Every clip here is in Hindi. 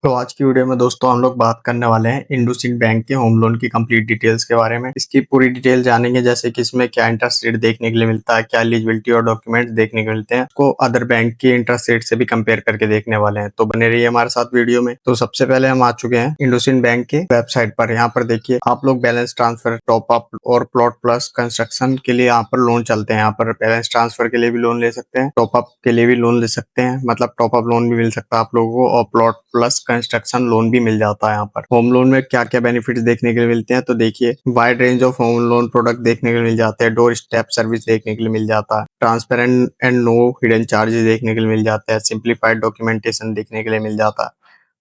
तो आज की वीडियो में दोस्तों हम लोग बात करने वाले हैं इंडसइंड बैंक के होम लोन की कंप्लीट डिटेल्स के बारे में। इसकी पूरी डिटेल जानेंगे, जैसे कि इसमें क्या इंटरेस्ट रेट देखने के लिए मिलता है, क्या एलिजिबिलिटी और डॉक्यूमेंट्स देखने को मिलते हैं, को अदर बैंक के इंटरेस्ट रेट से भी कंपेयर करके देखने वाले हैं। तो बने रहिए हमारे साथ वीडियो में। तो सबसे पहले हम आ चुके हैं इंडसइंड बैंक के वेबसाइट पर। यहाँ पर देखिए आप लोग बैलेंस ट्रांसफर, टॉप अप और प्लॉट प्लस कंस्ट्रक्शन के लिए यहाँ पर लोन चलते हैं। यहाँ पर बैलेंस ट्रांसफर के लिए भी लोन ले सकते हैं, टॉप अप के लिए भी लोन ले सकते हैं, मतलब टॉप अप लोन भी मिल सकता है आप लोगों को, और प्लॉट प्लस कंस्ट्रक्शन लोन भी मिल जाता है। यहाँ पर होम लोन में क्या क्या बेनिफिट्स देखने के लिए मिलते हैं, तो देखिए wide range of home loan product देखने के लिए मिल जाते हैं, डोर स्टेप सर्विस देखने के लिए मिल जाता है, transparent and no hidden charges देखने के लिए मिल जाता है, सिंप्लीफाइड डॉक्यूमेंटेशन देखने के लिए मिल जाता है,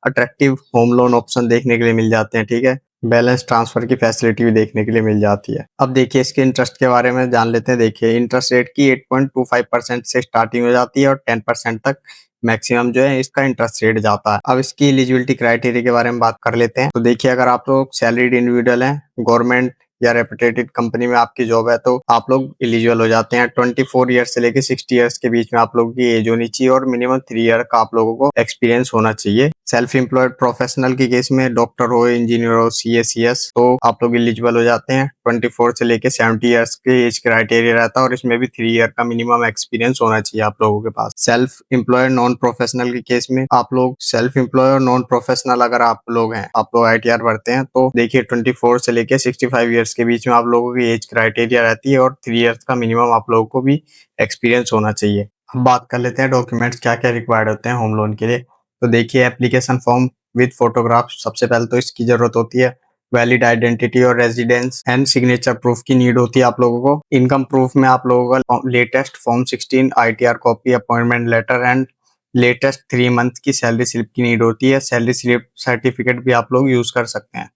अट्रैक्टिव होम लोन ऑप्शन देखने के लिए मिल जाते हैं, ठीक है, बैलेंस ट्रांसफर की फैसिलिटी भी देखने के लिए मिल जाती है। अब देखिए इसके इंटरेस्ट के बारे में जान लेते हैं। देखिए इंटरेस्ट रेट की 8.25% से स्टार्टिंग हो जाती है और 10% तक मैक्सिमम जो है इसका इंटरेस्ट रेट जाता है। अब इसकी एलिजिबिलिटी क्राइटेरिया के बारे में बात कर लेते हैं। तो देखिए अगर आप लोग सैलरीड इंडिविजुअल हैं, गवर्नमेंट या रेपुटेटेड कंपनी में आपकी जॉब है, तो आप लोग एलिजिबल हो जाते हैं। 24 ईयर्स से लेके 60 ईयर्स के बीच में आप लोगों की एज होनी चाहिए और मिनिमम 3 ईयर का आप लोगों को एक्सपीरियंस होना चाहिए। सेल्फ एम्प्लॉयड प्रोफेशनल के केस में डॉक्टर हो, इंजीनियर हो, CA CS, तो आप लोग एलिजिबल हो जाते हैं। 24 से लेके 70 ईयर्स के एज क्राइटेरिया रहता है और इसमें भी 3 ईयर का मिनिमम एक्सपीरियंस होना चाहिए आप लोगों के पास। सेल्फ एम्प्लॉयड नॉन प्रोफेशनल के केस में आप लोग सेल्फ एम्प्लॉय और नॉन प्रोफेशनल अगर आप लोग हैं, आप लोग ITR भरते हैं, तो देखिए 24 से लेके 65 ईयर्स के बीच में आप लोगों की एज क्राइटेरिया रहती है और 3 ईयर्स का मिनिमम आप लोगों को भी एक्सपीरियंस होना चाहिए। अब बात कर लेते हैं डॉक्यूमेंट्स क्या क्या रिक्वायर्ड होते हैं होम लोन के लिए। तो देखिए एप्लीकेशन फॉर्म विद फोटोग्राफ, सबसे पहले तो इसकी जरूरत होती है। वैलिड आइडेंटिटी और रेजिडेंस एंड सिग्नेचर प्रूफ की नीड होती है आप लोगों को। इनकम प्रूफ में आप लोगों का latest form 16 ITR copy, appointment letter and latest 3 month की सैलरी स्लिप की नीड होती है। सैलरी स्लिप सर्टिफिकेट भी आप लोग यूज कर सकते हैं।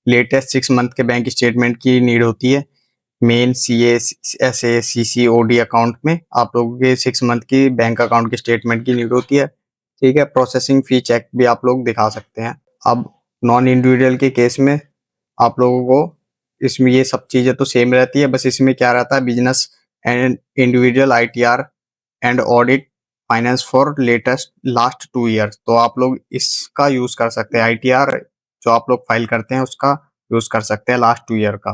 लेटेस्ट 6 मंथ के बैंक स्टेटमेंट की नीड होती है। Main CA SA CC OD account में आप लोगों के 6 मंथ की बैंक अकाउंट के स्टेटमेंट की नीड होती है, ठीक है। प्रोसेसिंग फी चेक भी आप लोग दिखा सकते हैं। अब नॉन इंडिविजुअल के केस में आप लोगों को इसमें ये सब चीजें तो सेम रहती है, बस इसमें क्या रहता है, business and individual ITR and audit finance for latest last 2 years, तो आप लोग इसका यूज कर सकते हैं। ITR जो आप लोग फाइल करते हैं उसका यूज कर सकते हैं लास्ट 2 ईयर का।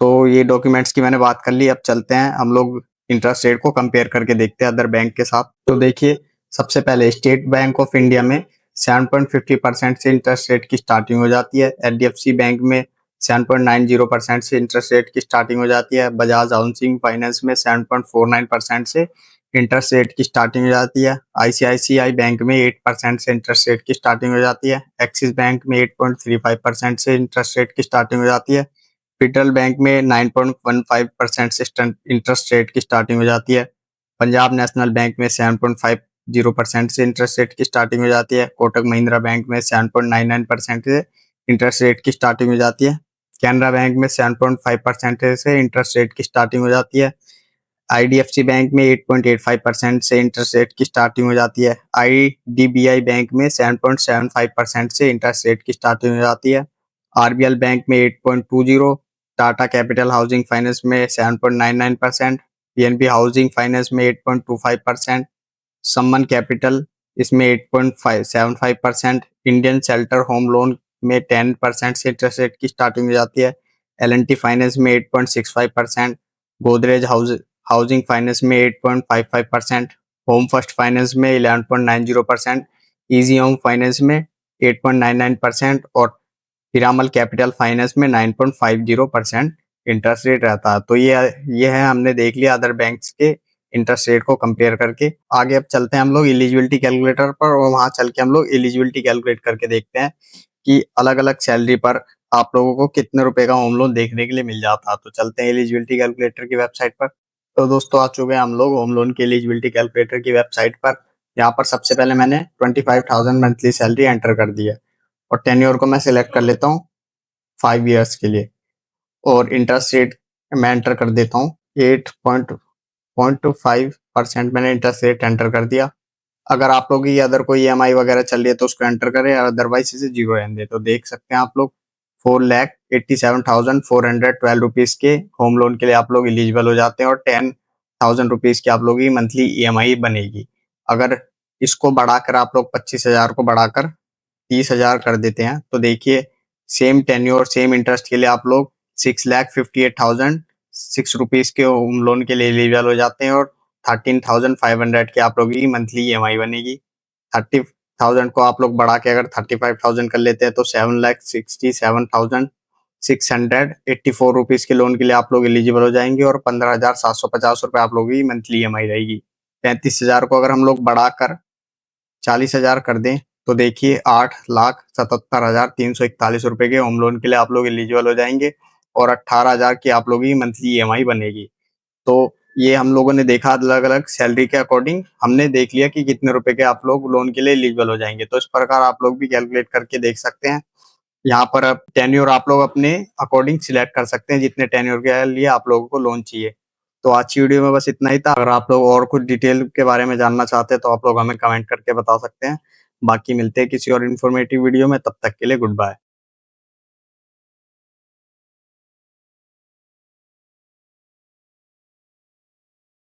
तो ये डॉक्यूमेंट्स की मैंने बात कर ली। अब चलते हैं हम लोग इंटरेस्ट रेट को कंपेयर करके देखते हैं अदर बैंक के साथ। तो देखिए सबसे पहले स्टेट बैंक ऑफ इंडिया में 7.50% से इंटरेस्ट रेट की स्टार्टिंग हो जाती है। HDFC बैंक में 7.90% से इंटरेस्ट रेट की स्टार्टिंग हो जाती है। बजाज हाउसिंग फाइनेंस में 7.49% से इंटरेस्ट रेट की स्टार्टिंग हो जाती है। ICICI बैंक में 8% से इंटरेस्ट रेट की स्टार्टिंग हो जाती है। एक्सिस बैंक में 8.35% से इंटरेस्ट रेट की स्टार्टिंग हो जाती है। फेडरल बैंक में 9.15% से इंटरेस्ट रेट की स्टार्टिंग हो जाती है। पंजाब नेशनल बैंक में 7.50% से इंटरेस्ट रेट की स्टार्टिंग हो जाती है। कोटक महिंद्रा बैंक में 7.99% से इंटरेस्ट रेट की स्टार्टिंग हो जाती है। कैनरा बैंक में 7.5% से इंटरेस्ट रेट की स्टार्टिंग हो जाती है। IDFC बैंक में 8.85% से इंटरेस्ट रेट की स्टार्टिंग हो जाती है। IDBI बैंक में 7.75% से इंटरेस्ट रेट की स्टार्टिंग हो जाती है। RBL बैंक में 8.20, टाटा कैपिटल हाउसिंग फाइनेंस में 7.99%, PNB हाउसिंग फाइनेंस में 8.25%, सम्मन कैपिटल इसमें 8.75%, इंडियन शेल्टर होम लोन में 10% से इंटरेस्ट रेट की स्टार्टिंग हो जाती है। L&T फाइनेंस में 8.65%, गोदरेज हाउसिंग फाइनेंस में 8.55%, होम फर्स्ट फाइनेंस में 11.90%, इजी होम फाइनेंस में 8.99% और पिरामल कैपिटल फाइनेंस में 9.50% इंटरेस्ट रेट रहता है। तो ये है, हमने देख लिया अदर बैंक्स के इंटरेस्ट रेट को कंपेयर करके। आगे अब चलते हैं हम लोग एलिजिबिलिटी कैलकुलेटर पर और वहां चल के हम लोग एलिजिबिलिटी कैलकुलेट करके देखते हैं कि अलग अलग सैलरी पर आप लोगों को कितने रुपए का होम लोन देखने के लिए मिल जाता है। तो चलते हैं एलिजिबिलिटी कैलकुलेटर की वेबसाइट पर। तो दोस्तों आ चुके हैं हम लोग होम लोन की एलिजिबिलिटी कैलकुलेटर की वेबसाइट पर। यहाँ पर सबसे पहले मैंने 25,000 मंथली सैलरी एंटर कर दी है और टेन्योर को मैं सिलेक्ट कर लेता हूँ 5 ईयर्स के लिए, और इंटरेस्ट रेट मैं एंटर कर देता हूँ 8.5% मैंने इंटरेस्ट रेट एंटर कर दिया। अगर आप लोग की अदर कोई EMI वगैरह चल रही है तो उसको एंटर करें, अदरवाइज इसे 0 रहने दे। तो देख सकते हैं आप लोग 4,87,412 रुपीज के होम लोन के लिए आप लोग एलिजिबल हो जाते हैं और 10,000 रुपीज की आप लोग की मंथली EMI बनेगी। अगर इसको बढ़ाकर आप लोग 25,000 को बढ़ाकर 30,000 कर देते हैं तो देखिए सेम टेन्योर सेम इंटरेस्ट के लिए आप लोग 6,58,006 के होम लोन के लिए एलिजिबल हो जाते हैं और 13,500 की आप लोगों की मंथली ईएमआई बनेगी। 30,000 को आप लोग बढ़ा के अगर 35,000 कर लेते हैं तो 7,67,684 रुपीज के लोन के लिए आप लोग एलिजिबल हो जाएंगे और 15,750 रुपए आप लोगों की मंथली ईएमआई रहेगी। 35,000 को अगर हम लोग बढ़ाकर 40,000 कर दें तो देखिए 8,77,341 रुपए के होम लोन के लिए आप लोग एलिजिबल हो जाएंगे और 18,000 की आप लोगों की मंथली ईएमआई बनेगी। तो ये हम लोगों ने देखा अलग अलग सैलरी के अकॉर्डिंग हमने देख लिया कि कितने रुपए के आप लोग लोन के लिए एलिजिबल हो जाएंगे। तो इस प्रकार आप लोग भी कैलकुलेट करके देख सकते हैं। यहाँ पर अब टेन्योर आप लोग अपने अकॉर्डिंग सिलेक्ट कर सकते हैं जितने टेन्योर के लिए आप लोगों को लोन चाहिए। तो आज की वीडियो में बस इतना ही था। अगर आप लोग और कुछ डिटेल के बारे में जानना चाहते हैं तो आप लोग हमें कमेंट करके बता सकते हैं। बाकी मिलते हैं किसी और इन्फॉर्मेटिव वीडियो में, तब तक के लिए गुड बाय।